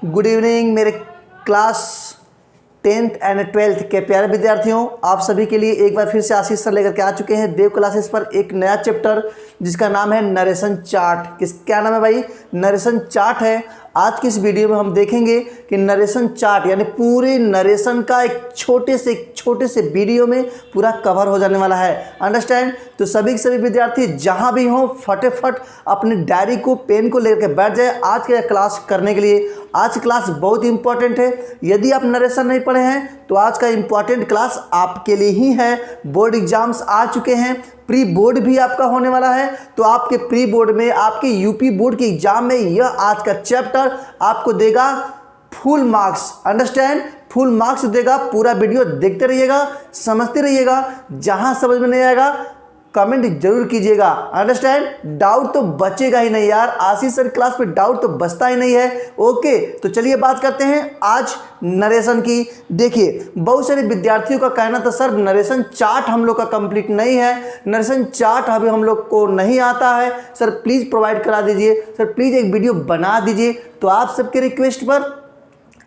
Good evening मेरे class 10th and 12th के प्यारे विद्यार्थियों, आप सभी के लिए एक बार फिर से आशीष सर लेकर के आ चुके हैं देव क्लासेस पर एक नया चैप्टर जिसका नाम है नरेशन चार्ट। क्या नाम है भाई? नरेशन चार्ट है। आज की इस वीडियो में हम देखेंगे कि नरेशन चार्ट यानी पूरे नरेशन का एक छोटे से वीडियो में पूरा कवर हो जाने वाला है। अंडरस्टैंड? तो सभी विद्यार्थी जहां भी हों फटाफट अपनी डायरी को पेन को लेकर बैठ जाए आज के क्लास करने के लिए। आज की क्लास बहुत इंपॉर्टेंट है। यदि आप नरेशन नहीं पढ़े हैं तो आज का इंपॉर्टेंट क्लास आपके लिए ही है। बोर्ड एग्जाम्स आ चुके हैं, प्री बोर्ड भी आपका होने वाला है, तो आपके प्री बोर्ड में आपके यूपी बोर्ड के एग्जाम में यह आज का चैप्टर आपको देगा full marks. Understand? Full marks देगा। पूरा वीडियो देखते रहिएगा, समझते रहिएगा। जहां समझ में नहीं आएगा कमेंट जरूर कीजिएगा। अंडरस्टैंड? डाउट तो बचेगा ही नहीं यार, आशीष सर क्लास में डाउट तो बचता ही नहीं है। ओके, तो चलिए बात करते हैं आज नरेशन की। देखिए, बहुत सारे विद्यार्थियों का कहना था सर नरेशन चार्ट हम लोग का कंप्लीट नहीं है, नरेशन चार्ट अभी हम लोग को नहीं आता है, सर प्लीज़ प्रोवाइड करा दीजिए, सर प्लीज़ एक वीडियो बना दीजिए। तो आप सबके रिक्वेस्ट पर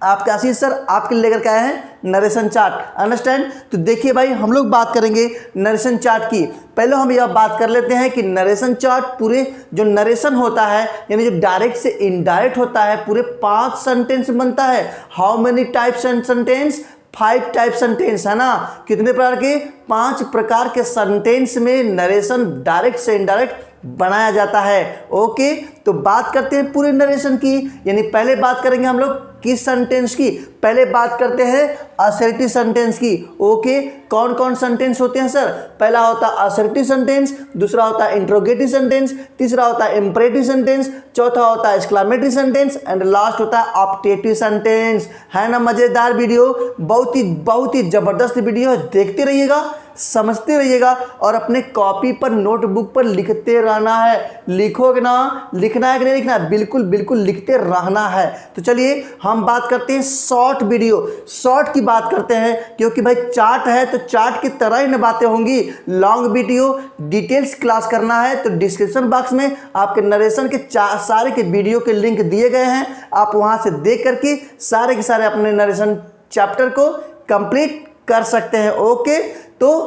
आपके आशीष सर आपके लिए लेकर के आए हैं नरेशन चार्ट। अंडरस्टैंड? तो देखिए भाई, हम लोग बात करेंगे नरेशन चार्ट की। पहले हम यह बात कर लेते हैं कि नरेशन चार्ट पूरे जो नरेशन होता है यानी जो डायरेक्ट से इनडायरेक्ट होता है पूरे 5 सेंटेंस बनता है। How many types and sentence? 5 type sentence है ना। कितने प्रकार के? 5 प्रकार के सेंटेंस में नरेशन डायरेक्ट से इनडायरेक्ट बनाया जाता है। ओके, तो बात करते हैं पूरे नरेशन की। यानी पहले बात करेंगे हम लोग किस सेंटेंस की? पहले बात करते हैं असर्टिव सेंटेंस की। ओके, कौन कौन सेंटेंस होते हैं सर? पहला होता है असर्टिव सेंटेंस, दूसरा होता है इंट्रोगेटिव सेंटेंस, तीसरा होता है इंपरेटिव सेंटेंस, चौथा होता है एक्सक्लेमेटरी सेंटेंस एंड लास्ट होता है ऑप्टेटिव सेंटेंस। है ना मजेदार वीडियो? बहुत ही जबरदस्त वीडियो है। देखते रहिएगा, समझते रहिएगा और अपने कॉपी पर नोटबुक पर लिखते रहना है। लिखोगे ना, लिखना है कि नहीं लिखना है? बिल्कुल लिखते रहना है। तो चलिए हम बात करते हैं शॉर्ट वीडियो। शॉर्ट की बात करते हैं क्योंकि भाई चार्ट है तो चार्ट की तरह ही न बातें होंगी। लॉन्ग वीडियो डिटेल्स क्लास करना है तो डिस्क्रिप्शन बॉक्स में आपके नरेशन के सारे के वीडियो के लिंक दिए गए हैं। आप वहां से देख करके सारे के सारे अपने नरेशन चैप्टर को कंप्लीट कर सकते हैं। ओके, तो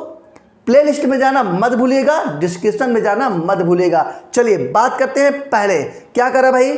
प्लेलिस्ट में जाना मत भूलिएगा, डिस्क्रिप्शन में जाना मत भूलिएगा। चलिए बात करते हैं। पहले क्या करा भाई?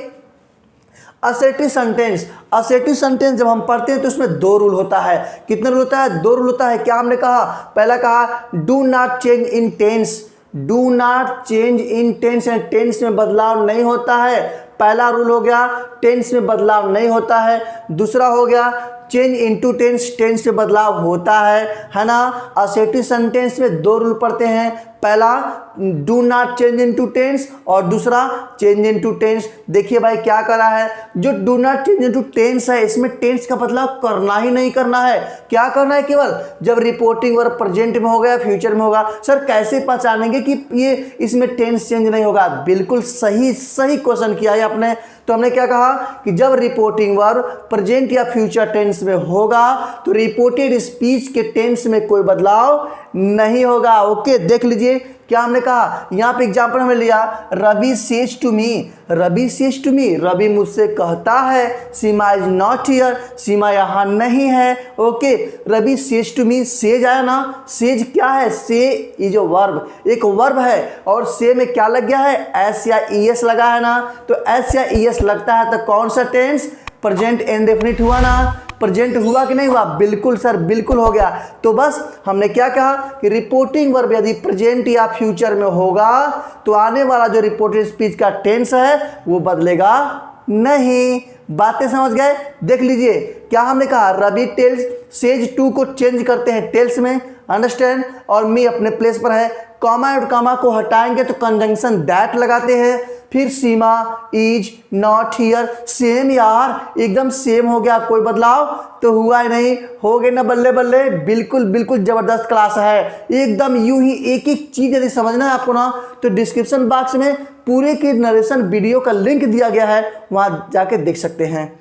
Assertive sentence. असर्टिव सेंटेंस जब हम पढ़ते हैं तो उसमें 2 रूल होता है। कितने रूल होता है? 2 रूल होता है। क्या हमने कहा? पहला कहा do not change in tense. Do not change in tense, tense में बदलाव नहीं होता है। पहला रूल हो गया, टेंस में बदलाव नहीं होता है। दूसरा हो गया चेंज इनटू टेंस, टेंस में बदलाव होता है ना। असर्टिव सेंटेंस में 2 रूल पढ़ते हैं। पहला do not change into tense और दूसरा चेंज इनटू टेंस। देखिए भाई क्या करा है, जो do not change into tense है इसमें टेंस का बदलाव करना ही नहीं करना है। क्या करना है? केवल जब रिपोर्टिंग वर्ब प्रेजेंट में होगा या फ्यूचर में होगा। सर कैसे पहचानेंगे कि ये इसमें टेंस चेंज नहीं होगा? बिल्कुल सही क्वेश्चन किया है आपने। तो हमने क्या कहा कि जब रिपोर्टिंग वर्ब प्रेजेंट या फ्यूचर टेंस में होगा तो रिपोर्टेड स्पीच के टेंस में कोई बदलाव नहीं होगा। ओके, देख लीजिए क्या हमने कहा। यहाँ पे एग्जांपल हमने लिया, Ravi says to me. Ravi says to me, Ravi मुझसे कहता है। Seema is not here, Seema यहाँ नहीं है। Okay, Ravi says to me, says आया ना। सेज क्या है? से इज अ वर्ब, एक वर्ब है और से में क्या लग गया है? एस या ईएस लगा है ना। तो एस या ईएस लगता है तो कौन सा टेंस? प्रेजेंट इंडेफिनिट हुआ ना। प्रेजेंट हुआ कि नहीं हुआ? बिल्कुल सर, बिल्कुल हो गया। तो बस हमने क्या कहा कि रिपोर्टिंग वर्ब यदि प्रेजेंट या फ्यूचर में होगा तो आने वाला जो रिपोर्टेड स्पीच का टेंस है वो बदलेगा नहीं। बातें समझ गए? देख लीजिए क्या हमने कहा, रवि टेल्स सेज टू को चेंज करते हैं टेल्स में। अंडरस्टैंड? और मी अपने प्लेस पर है। कॉमा और कॉमा को हटाएंगे तो कंजंक्शन दैट लगाते हैं। फिर सीमा इज नॉट हियर, सेम यार, एकदम सेम हो गया, कोई बदलाव तो हुआ ही नहीं। हो गए ना बल्ले बल्ले? बिल्कुल जबरदस्त क्लास है। एकदम यूं ही एक चीज यदि समझना है आपको ना तो डिस्क्रिप्शन बॉक्स में पूरे के नरेशन वीडियो का लिंक दिया गया है, वहां जाके देख सकते हैं।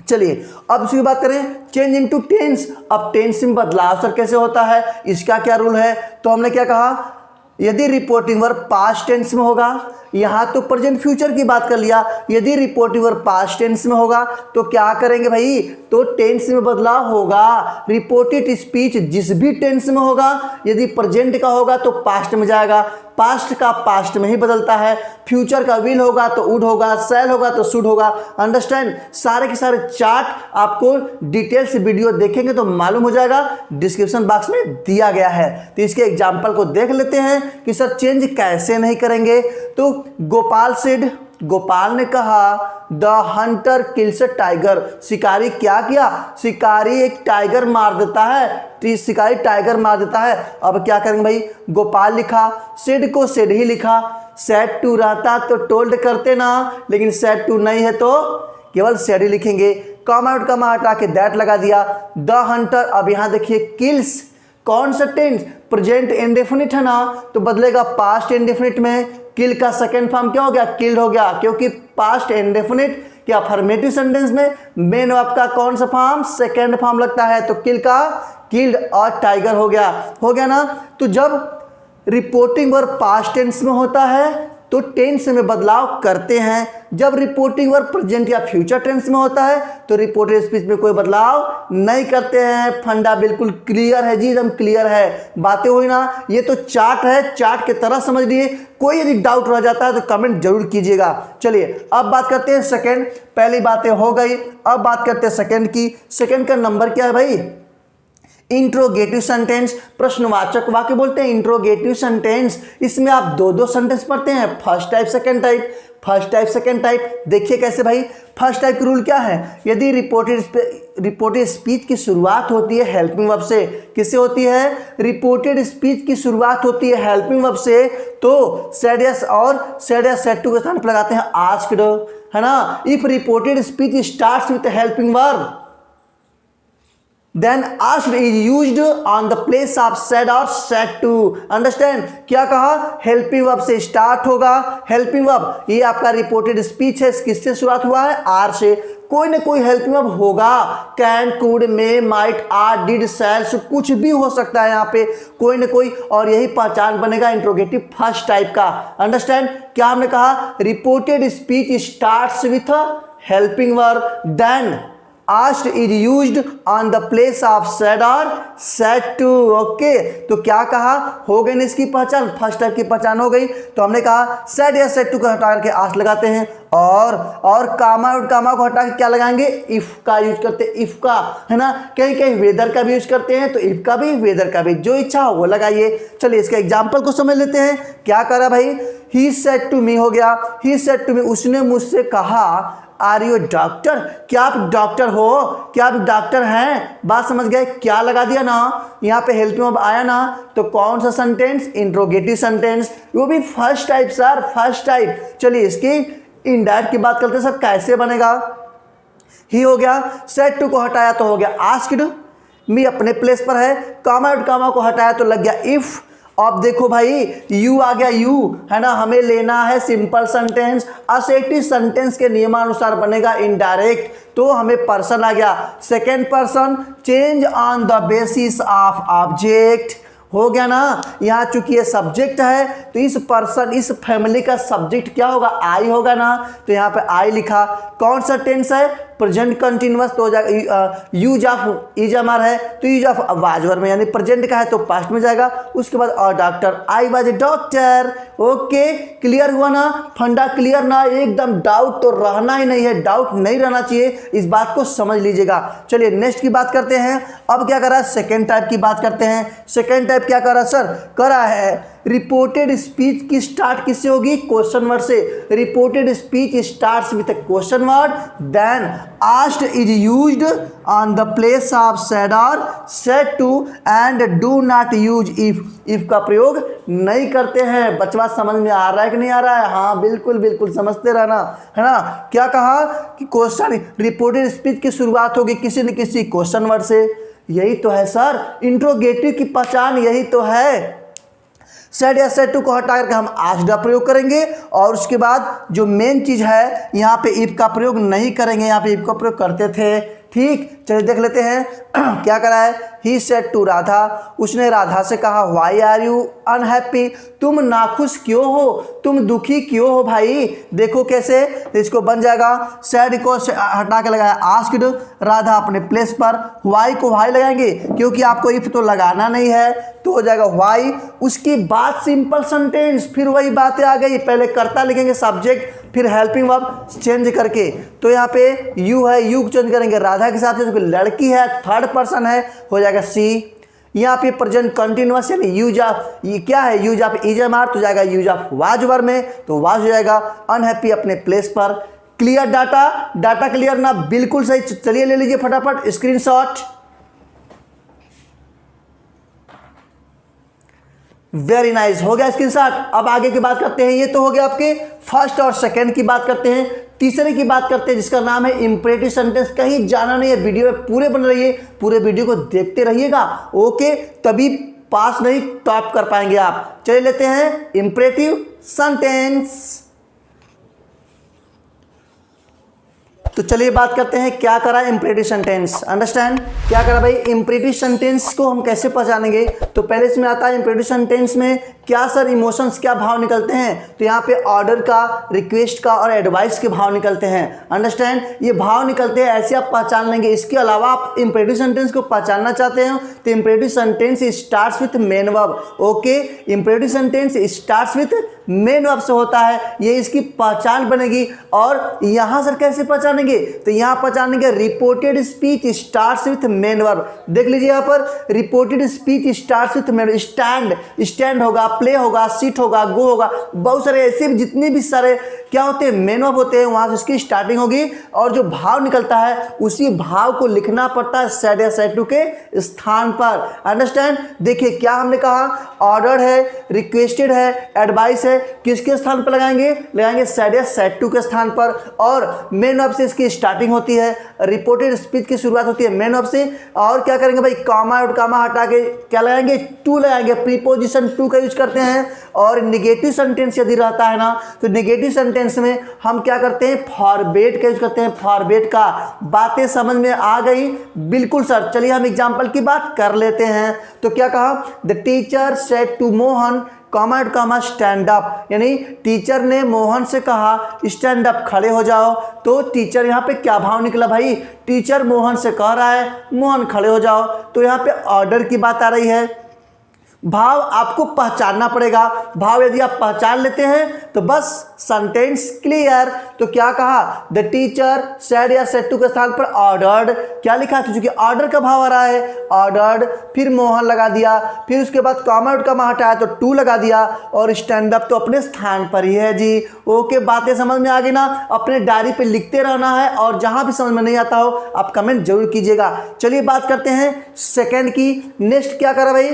चलिए अब इसकी बात करें चेंज इनटू टेंस। अब टेंस में बदलाव सर कैसे होता है, इसका क्या रूल है? तो हमने क्या कहा, यदि रिपोर्टिंग वर्ब पास्ट टेंस में होगा, यहाँ तो प्रेजेंट फ्यूचर की बात कर लिया। यदि रिपोर्टिव वर्ब पास्ट टेंस में होगा तो क्या करेंगे भाई, तो टेंस में बदलाव होगा। रिपोर्टेड स्पीच जिस भी टेंस में होगा, यदि प्रेजेंट का होगा तो पास्ट में जाएगा, पास्ट का पास्ट में ही बदलता है। फ्यूचर का विल होगा तो वुड होगा, शैल होगा तो शुड होगा। अंडरस्टैंड। सारे के सारे चार्ट आपको डिटेल से वीडियो देखेंगे तो मालूम हो जाएगा, डिस्क्रिप्शन बॉक्स में दिया गया है। तो इसके एग्जाम्पल को देख लेते हैं कि सर चेंज कैसे नहीं करेंगे। तो गोपाल सेड, गोपाल ने कहा the Hunter kills a tiger, शिकारी क्या किया, शिकारी एक टाइगर मार देता है, शिकारी टाइगर मार देता है। अब क्या करेंगे भाई, गोपाल लिखा, सेड को सेड ही लिखा। सेड टू रहता तो टोल्ड करते ना, लेकिन सेड टू नहीं है तो केवल सेड ही लिखेंगे। कॉमा आउट कॉमा हटा के दैट लगा दिया। द हंटर, अब यहां देखिए किल्स कौन सा टेंस, प्रेजेंट इंडेफिनिट है ना, तो बदलेगा पास्ट इंडेफिनिट में। किल का सेकेंड फॉर्म क्या हो गया, किल्ड हो गया, क्योंकि पास्ट इंडेफिनिट के अफर्मेटिव सेंटेंस में मेन वर्ब का कौन सा फॉर्म, सेकेंड फॉर्म लगता है, तो किल का किल्ड और टाइगर हो गया ना। तो जब रिपोर्टिंग वर्ब पास्ट टेंस में होता है तो टेंस में बदलाव करते हैं। जब रिपोर्टिंग वर्ब प्रेजेंट या फ्यूचर टेंस में होता है तो रिपोर्टेड स्पीच में कोई बदलाव नहीं करते हैं। फंडा बिल्कुल क्लियर है जी, एकदम क्लियर है। बातें हुई ना, ये तो चार्ट है, चार्ट की तरह समझ लिए। कोई यदि डाउट रह जाता है तो कमेंट जरूर कीजिएगा। चलिए अब बात करते हैं सेकंड। पहली बातें हो गई, अब बात करते हैं सेकंड की। सेकंड का नंबर क्या है भाई, इंट्रोगेटिव सेंटेंस, प्रश्नवाचक वाक्य बोलते हैं इंट्रोगेटिव सेंटेंस। इसमें आप दो सेंटेंस पढ़ते हैं, first type second type, first type second type. देखिए कैसे भाई, फर्स्ट टाइप का रूल क्या है, यदि रिपोर्टेड स्पीच की शुरुआत होती है हेल्पिंग वर्ब से, किससे होती है, रिपोर्टेड स्पीच की शुरुआत होती है हेल्पिंग वर्ब से, तो सेड यस और सेड यस सेड टू के स्थान पर लगाते हैं आस्क्ड, है ना। If reported speech starts with helping verb then asked is used on the place of said or said to। Understand, क्या कहा, हेल्पिंग वर्ब से स्टार्ट होगा। हेल्पिंग वर्ब ये आपका रिपोर्टेड स्पीच है, किससे शुरुआत हुआ है, आर से। कोई ना कोई हेल्पिंग वर्ब होगा, can, could, may, might, are, did, shall, कुछ भी हो सकता है यहाँ पे, कोई ना कोई, और यही पहचान बनेगा इंट्रोगेटिव फर्स्ट टाइप का। अंडरस्टैंड, क्या हमने कहा, reported speech starts with helping verb, then asked is used on the place of said or said to। Okay, तो क्या कहा, हो गई ना इसकी पहचान, फर्स्ट टाइप की पहचान हो गई। तो हमने कहा said या said to को हटा करके asked लगाते हैं, और कामा और कामा को हटा के क्या लगाएंगे, इफ का यूज करते हैं, इफ का, है ना। कहीं कहीं वेदर का भी यूज करते हैं, तो इफ का भी वेदर का भी, जो इच्छा हो वो लगाइए। चलिए इसके एग्जाम्पल को समझ लेते हैं। क्या करा भाई, ही सेड टू मी हो गया, ही सेड टू मी, उसने मुझसे कहा आर यू डॉक्टर, क्या आप डॉक्टर हो, क्या आप डॉक्टर हैं। बात समझ गए, क्या लगा दिया ना, यहाँ पे हेल्पिंग वर्ब आया ना, तो कौन सा सेंटेंस, इंट्रोगेटिव सेंटेंस, वो भी first type sir, first type. चलिए इसकी इनडायरेक्ट की बात करते हैं सर, कैसे बनेगा। ही हो गया, सेड टू को हटाया तो हो गया आस्क्ड, मी अपने प्लेस पर है, कामा और कामा को हटाया तो लग गया इफ। अब देखो भाई, यू आ गया, यू, है ना, हमें लेना है सिंपल सेंटेंस, असर्टिव सेंटेंस के नियमानुसार बनेगा इनडायरेक्ट, तो हमें पर्सन आ गया, second person, change on the basis of object, हो गया ना। यहाँ चूंकि ये सब्जेक्ट है तो इस पर्सन, इस फैमिली का सब्जेक्ट क्या होगा, आई होगा ना, तो यहाँ पे आई लिखा। कौन सा टेंस है, प्रेजेंट कंटिन्यूअस, तो हो जाएगा यूज ऑफ इज अमर है तो यूज ऑफ वाज वर्ब में, यानी प्रेजेंट का है तो पास्ट में जाएगा। उसके बाद और doctor, I was a doctor. Okay, clear हुआ ना, फंडा क्लियर ना, एकदम डाउट तो रहना ही नहीं है, डाउट नहीं रहना चाहिए, इस बात को समझ लीजिएगा। चलिए नेक्स्ट की बात करते हैं। अब क्या कर रहा है, सेकेंड टाइप की बात करते हैं। सेकेंड टाइप क्या कर रहा है सर, कर रहा है रिपोर्टेड स्पीच की स्टार्ट किससे होगी, क्वेश्चन वर्ड से। Reported speech starts with question word, then asked is used on the place of said और said to, and do not use if. If का प्रयोग नहीं करते हैं। बचवा समझ में आ रहा है कि नहीं आ रहा है, हाँ बिल्कुल बिल्कुल समझते रहना, है ना। क्या कहा कि क्वेश्चन, रिपोर्टेड स्पीच की शुरुआत होगी किसी न किसी क्वेश्चन वर्ड से, यही तो है सर इंट्रोगेटिव की पहचान, यही तो है। सेड या सेड टू को हटा करके हम आस्क्ड का प्रयोग करेंगे, और उसके बाद जो मेन चीज है यहाँ पे इफ का प्रयोग नहीं करेंगे, यहाँ पे इफ का प्रयोग करते थे। ठीक, चलिए देख लेते हैं क्या करा है। ही सेड टू राधा, उसने राधा से कहा व्हाई आर यू अनहैप्पी, तुम नाखुश क्यों हो, तुम दुखी क्यों हो भाई। देखो कैसे, इसको बन जाएगा सैड को हटा के लगाया आस्क्ड राधा अपने प्लेस पर, व्हाई को व्हाई लगाएंगे क्योंकि आपको इफ तो लगाना नहीं है, तो हो जाएगा व्हाई। उसके बाद सिंपल सेंटेंस, फिर वही बातें आ गई, पहले कर्ता लिखेंगे सब्जेक्ट, फिर हेल्पिंग वर्ब चेंज करके, तो यहाँ पे यू है, यू चेंज करेंगे राधा के साथ, जो लड़की है थर्ड पर्सन है, हो जाएगा सी। यहाँ पे प्रेजेंट कंटिन्यूअस यानी यूज ऑफ, ये क्या है, use of is am are, तो जाएगा यूज ऑफ वाज वर्ब में, तो वाज हो जाएगा अनहैप्पी अपने प्लेस पर। क्लियर डाटा, डाटा क्लियर ना, बिल्कुल सही। चलिए ले लीजिए फटाफट स्क्रीनशॉट। वेरी नाइस, हो गया स्क्रीनशॉट। अब आगे की बात करते हैं, ये तो हो गया आपके फर्स्ट और सेकंड की बात करते हैं, तीसरे की बात करते हैं जिसका नाम है इंपरेटिव सेंटेंस। कहीं जाना नहीं है, वीडियो में पूरे बन रही है, पूरे वीडियो को देखते रहिएगा, ओके, तभी पास नहीं टॉप कर पाएंगे आप। चलिए लेते हैं इंपरेटिव सेंटेंस। तो चलिए बात करते हैं क्या करा इंपरेटिव सेंटेंस। अंडरस्टैंड क्या करा भाई, इंपरेटिव सेंटेंस को हम कैसे पहचानेंगे। तो पहले इसमें आता है इंपरेटिव सेंटेंस में क्या सर इमोशंस, क्या भाव निकलते हैं, तो यहाँ पे ऑर्डर का, रिक्वेस्ट का और एडवाइस के भाव निकलते हैं। अंडरस्टैंड, ये भाव निकलते हैं, ऐसे आप पहचान लेंगे। इसके अलावा आप इंपरेटिव सेंटेंस को पहचानना चाहते हैं तो imperative sentence starts with main verb, okay, imperative sentence starts with main verb से होता है, ये इसकी पहचान बनेगी। और यहाँ सर कैसे पहचानेंगे, तो यहाँ पहचानेंगे reported speech starts with main verb. देख लीजिए यहाँ पर reported speech starts with main, stand, stand होगा, प्ले होगा, सिट होगा, गो होगा, बहुत सारे ऐसे जितने भी सारे क्या होते हैं मेन वर्ब होते हैं, वहां से इसकी स्टार्टिंग होगी और जो भाव निकलता है उसी भाव को लिखना पड़ता है सेड या सेड टू के स्थान पर। अंडरस्टैंड, देखिए क्या हमने कहा, ऑर्डर है, रिक्वेस्टेड है, एडवाइस है, किसके स्थान पर लगाएंगे, लगाएंगे सेड या सेड टू के स्थान पर। और मेन वर्ब से इसकी स्टार्टिंग होती है, रिपोर्टेड स्पीच की शुरुआत होती है मेन वर्ब से। और क्या करेंगे भाई, कॉमा और कॉमा हटा के क्या लगाएंगे, टू लगाएंगे, प्रीपोजिशन टू का यूज करते हैं। और नेगेटिव सेंटेंस यदि रहता है ना, तो नेगेटिव सेंटेंस में हम क्या करते हैं, फॉरबेट का यूज करते हैं, फॉरबेट का। बातें समझ में आ गई, बिल्कुल सर। चलिए हम एग्जांपल की बात कर लेते हैं। तो क्या कहा, the teacher said to Mohan comma and comma stand up, यानी टीचर ने मोहन से कहा स्टैंड अप, खड़े हो जाओ। तो टीचर यहाँ पे क्या भाव निकला भाई, टीचर मोहन से कह रहा है मोहन खड़े हो जाओ, तो यहाँ पे ऑर्डर की बात आ रही है। भाव आपको पहचानना पड़ेगा, भाव यदि आप पहचान लेते हैं तो बस सेंटेंस क्लियर। तो क्या कहा, द टीचर सेड या सेड टू के स्थान पर ऑर्डर्ड, क्या लिखा है, क्योंकि ऑर्डर का भाव आ रहा है, ऑर्डर्ड, फिर मोहन लगा दिया, फिर उसके बाद कॉमा आउट कॉमा हटाया तो टू लगा दिया, और स्टैंड अप तो अपने स्थान पर ही है जी। ओके, बातें समझ में आ गई ना, अपने डायरी पे लिखते रहना है, और जहां भी समझ में नहीं आता हो आप कमेंट जरूर कीजिएगा। चलिए बात करते हैं सेकेंड की। नेक्स्ट क्या करा भाई,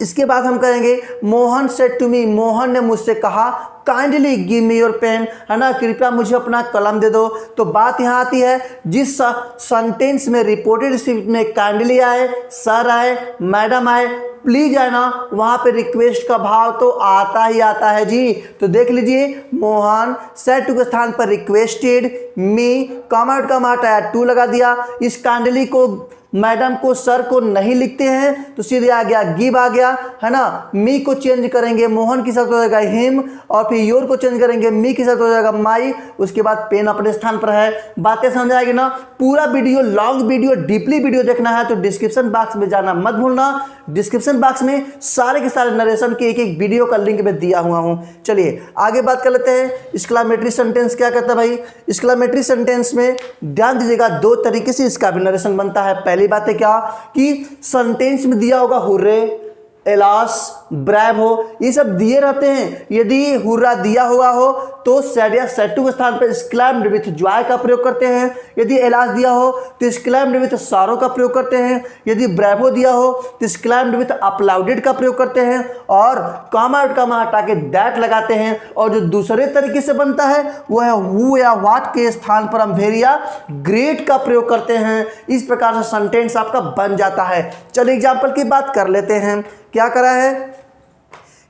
इसके बाद हम कहेंगे Mohan said to me, Mohan ने मुझसे कहा kindly give me your pen, है ना, कृपया मुझे अपना कलम दे दो। तो बात यहाँ आती है, जिस सेंटेंस में रिपोर्टेड स्पीच में काइंडली आए, सर आए, मैडम आए, प्लीज आए ना, वहाँ पे रिक्वेस्ट का भाव तो आता ही आता है जी। तो देख लीजिए, मोहन सेड टू के स्थान पर रिक्वेस्टेड, मी कॉमा कॉमा हटाया टू लगा दिया। इस काइंडली को, मैडम को, सर को नहीं लिखते हैं तो सीधे आ गया गिव आ गया, है ना। मी को चेंज करेंगे, मोहन के साथ हो जाएगा हिम, और फिर योर को चेंज करेंगे, मी के साथ हो जाएगा माई, उसके बाद पेन अपने स्थान पर है। बातें समझ आएगी ना। पूरा video, long video, deeply video देखना है तो डिस्क्रिप्शन बॉक्स में जाना मत भूलना। डिस्क्रिप्शन बॉक्स में सारे के सारे नरेशन के एक एक वीडियो का लिंक मैं दिया हुआ हूँ। चलिए आगे बात कर लेते हैं। एक्सक्लेमेटरी सेंटेंस क्या कहता है भाई, एक्सक्लेमेटरी सेंटेंस में ध्यान दीजिएगा, दो तरीके से इसका भी नरेशन बनता है। पहली बात है क्या, कि सेंटेंस में दिया होगा हुर्रे, एलास, ब्रेवो, ये सब दिए रहते हैं। यदि हुर्रा दिया हुआ हो तो सेड या सेड टू के स्थान पर एक्सक्लेम्ड विथ जॉय का प्रयोग करते हैं। यदि एलास दिया हो तो एक्सक्लेम्ड विथ सॉरो का प्रयोग करते हैं। यदि ब्रेवो दिया हो तो एक्सक्लेम्ड विथ अपलाउडेड का प्रयोग करते हैं। और कॉमा आउट कॉमा हटा के दैट लगाते हैं। और जो दूसरे तरीके से बनता है वो है हु या व्हाट के स्थान पर हम वेरी या ग्रेट का प्रयोग करते हैं। इस प्रकार से सेंटेंस आपका बन जाता है। चलिए एग्जाम्पल की बात कर लेते हैं। क्या करा है,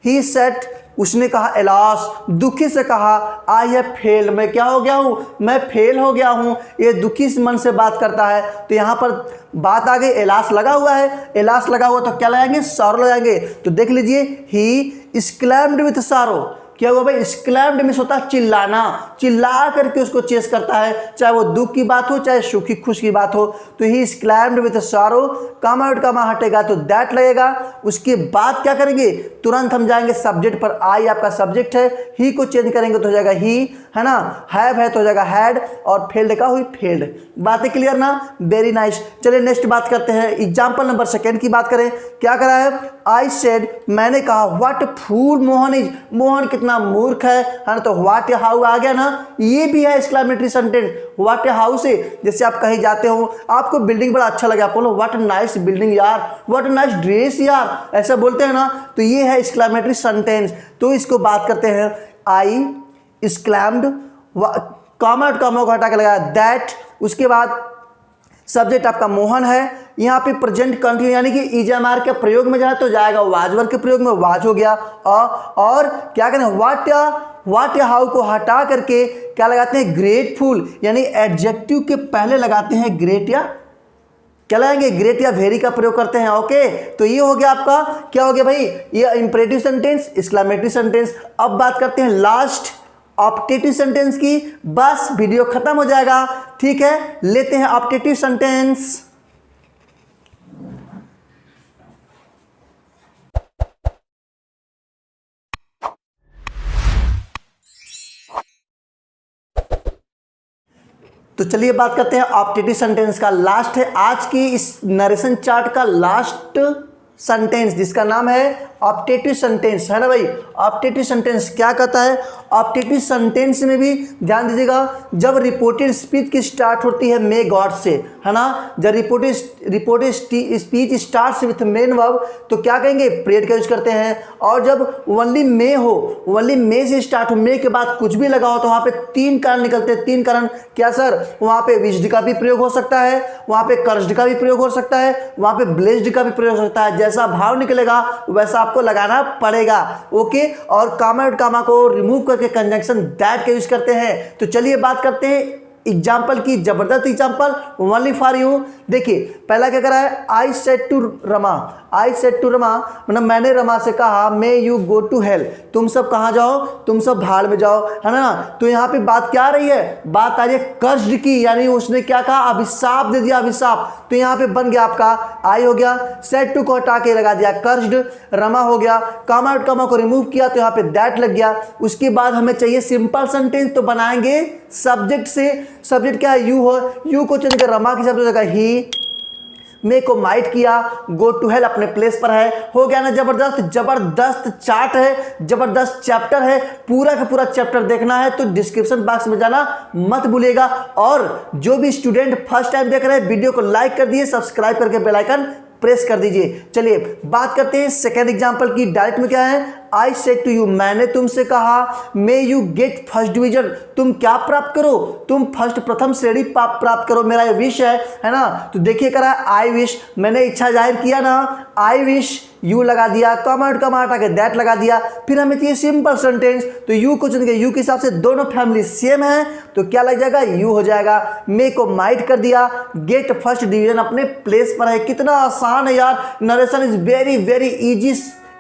ही सेट उसने कहा एलास, दुखी से कहा आई हैव फेल्ड, मैं क्या हो गया हूँ, मैं फेल हो गया हूँ। ये दुखी मन से बात करता है। तो यहाँ पर बात आ गई, एलास लगा हुआ है, एलास लगा हुआ तो क्या लगाएंगे, सॉरो लगाएंगे। तो देख लीजिए, ही एक्सक्लेम्ड विथ सॉरो, क्या हुआ भाई, एक्सक्लेम्ड मींस होता है चिल्लाना, चिल्ला करके उसको चेस करता है, चाहे वो दुख की बात हो चाहे सुखी खुश की बात हो। तो he exclaimed with sorrow, comma out comma हटेगा तो दैट लगेगा। उसके बाद क्या करेंगे, तुरंत हम जाएंगे सब्जेक्ट पर, आई आपका सब्जेक्ट है, ही को चेंज करेंगे तो हो जाएगा ही, है ना, हैव है तो हो जाएगा हैड, और फेल्ड का हुई फेल्ड। बातें क्लियर ना, वेरी नाइस। चलिए नेक्स्ट बात करते हैं, एग्जाम्पल नंबर 2 की बात करें। क्या करा है, आई सेड, मैंने कहा, what fool Mohan is, Mohan कितना मूर्ख है ना। तो व्हाट हाउ आ गया ना, ये भी है एक्सक्लेमेटरी सेंटेंस। व्हाट हाउ से जैसे आप कहीं जाते हो, आपको बिल्डिंग बड़ा अच्छा लगा, आप बोलो व्हाट नाइस बिल्डिंग यार, व्हाट नाइस ड्रेस यार, ऐसा बोलते हैं ना, तो ये है एक्सक्लेमेटरी सेंटेंस। तो इसको बात करते हैं, आई एक्सक्लेम्ड, कॉमा कॉमा को हटा के लगाया दैट, उसके बाद सब्जेक्ट आपका मोहन है, यहाँ पे प्रेजेंट कंटिन्यू यानी कि इजमार के प्रयोग में जाए तो जाएगा वाज, वर्ग के प्रयोग में वाज हो गया। और क्या करें, व्हाट या हाउ को हटा करके क्या लगाते हैं, ग्रेटफुल, यानी एडजेक्टिव के पहले लगाते हैं ग्रेट या क्या लगाएंगे, ग्रेट या वेरी का प्रयोग करते हैं। ओके, तो ये हो गया आपका, क्या हो गया भाई, ये इंपरेटिव सेंटेंस, एक्सक्लेमेटरी सेंटेंस। अब बात करते हैं लास्ट ऑप्टेटिव सेंटेंस की, बस वीडियो खत्म हो जाएगा। ठीक है, लेते हैं ऑप्टेटिव सेंटेंस। तो चलिए बात करते हैं ऑप्टेटिव सेंटेंस का। लास्ट है आज की इस नरेशन चार्ट का लास्ट सेंटेंस, जिसका नाम है ऑप्टेटिव सेंटेंस, है ना भाई। ऑप्टेटिव सेंटेंस क्या कहता है, ऑप्टेटिव सेंटेंस में भी ध्यान दीजिएगा, जब रिपोर्टेड स्पीच की स्टार्ट होती है मे गॉड से, है ना, जब reported speech starts with main verb तो क्या कहेंगे, प्रेड का यूज करते हैं। और जब ओनली मे हो, ओनली मे से स्टार्ट हो, मे के बाद कुछ भी लगा हो तो वहाँ पे 3 कारण निकलते हैं। 3 कारण क्या सर, वहाँ पे विश्ड का भी प्रयोग हो सकता है, वहाँ पे कर्स्ड का भी प्रयोग हो सकता है, वहाँ पे ब्लेस्ड का भी प्रयोग हो सकता है। जैसा भाव निकलेगा वैसा आपको लगाना पड़ेगा। ओके, और कामा और कामा को रिमूव करके कंजंक्शन दैट का यूज करते हैं। तो चलिए बात करते हैं एग्जाम्पल की, जबरदस्त एग्जाम्पल ओनली फॉर यू। देखिए पहला क्या करा है, I said to Rama, I said to Rama मतलब मैंने रमा से कहा, may you go to hell, तुम सब कहाँ जाओ, तुम सब भाड़ में जाओ, है ना। तो यहाँ पे बात क्या आ रही है, बात आ रही है कर्स्ड की, यानी उसने क्या कहा, अभिशाप दे दिया, अभिशाप। तो यहाँ पे बन गया आपका आई हो गया, सेड टू को हटा के लगा दिया कर्स्ड, रमा हो गया, कामा और कामा को रिमूव किया तो यहाँ पे दैट लग गया। उसके बाद हमें चाहिए सिंपल सेंटेंस, तो बनाएंगे सब्जेक्ट से। सब्जेक्ट क्या है, यू हो, यू को चेंज कर रमा की सब्जेक्ट ही, मे को माइट किया, गो टू हेल अपने प्लेस पर है। हो गया ना जबरदस्त, जबरदस्त चार्ट है, जबरदस्त चैप्टर है। पूरा का पूरा चैप्टर देखना है तो डिस्क्रिप्शन बॉक्स में जाना मत भूलिएगा। और जो भी स्टूडेंट फर्स्ट टाइम देख रहे हैं वीडियो को लाइक कर दिए, सब्सक्राइब करके बेल आइकन प्रेस कर दीजिए। चलिए बात करते हैं सेकेंड एग्जाम्पल की। डायरेक्ट में क्या है, आई सेड टू यू, मैंने तुमसे कहा, may you get first division, तुम क्या प्राप्त करो, तुम फर्स्ट प्रथम श्रेणी प्राप्त करो, मेरा ये विश है ना। तो देखिए करा आई विश, मैंने इच्छा जाहिर किया ना, आई विश, यू लगा दिया, कमेंट कमा हटा के दैट लगा दिया। फिर हमें चाहिए सिंपल सेंटेंस, तो यू को चुन के, यू के हिसाब से दोनों फैमिली सेम है तो क्या लग जाएगा, यू हो जाएगा। मे को माइट कर दिया, गेट फर्स्ट डिवीजन अपने प्लेस पर है। कितना आसान है यार, narration is very very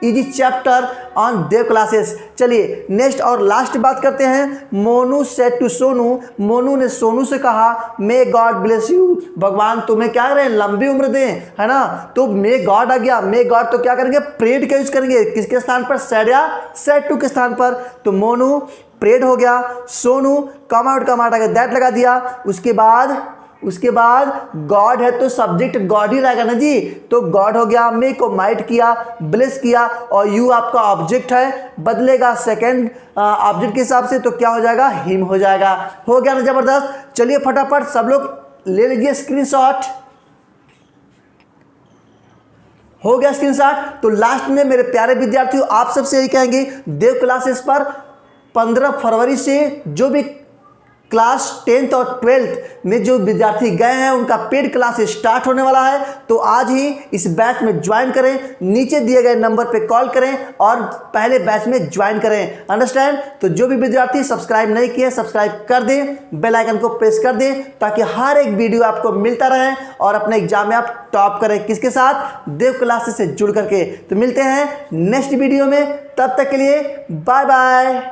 easy chapter on Dev classes. चलिए नेक्स्ट और लास्ट बात करते हैं। मोनू सेड टू सोनू, मोनू ने सोनू से कहा, मे गॉड ब्लेस यू, भगवान तुम्हें क्या करें, लंबी उम्र दें, है ना। तो मे गॉड आ गया, मे गॉड तो क्या करेंगे, प्रेड का यूज करेंगे, किसके स्थान पर, सेड या सेड टू के स्थान पर। तो मोनू प्रेड हो गया, सोनू कमा आउट कमा हटा के दैट लगा दिया। उसके बाद गॉड है तो सब्जेक्ट गॉड ही रहेगा ना जी, तो गॉड हो गया, मे को माइट किया, ब्लेस किया, और यू आपका ऑब्जेक्ट है, बदलेगा सेकंड ऑब्जेक्ट के हिसाब से तो क्या हो जाएगा, हिम हो जाएगा। हो गया ना जबरदस्त। चलिए फटाफट सब लोग ले लीजिए स्क्रीनशॉट, हो गया स्क्रीनशॉट। तो लास्ट में मेरे प्यारे विद्यार्थियों आप सबसे यही कहेंगे, देव क्लासेस पर 15 फरवरी से जो भी क्लास 10th और 12th में जो विद्यार्थी गए हैं उनका पेड क्लास स्टार्ट होने वाला है। तो आज ही इस बैच में ज्वाइन करें, नीचे दिए गए नंबर पे कॉल करें और पहले बैच में ज्वाइन करें। अंडरस्टैंड? तो जो भी विद्यार्थी सब्सक्राइब नहीं किए सब्सक्राइब कर दें, बेल आइकन को प्रेस कर दें ताकि हर एक वीडियो आपको मिलता रहे और अपने एग्जाम में आप टॉप करें। किसके साथ? देव क्लासेस से जुड़ करके। तो मिलते हैं नेक्स्ट वीडियो में, तब तक के लिए बाय बाय।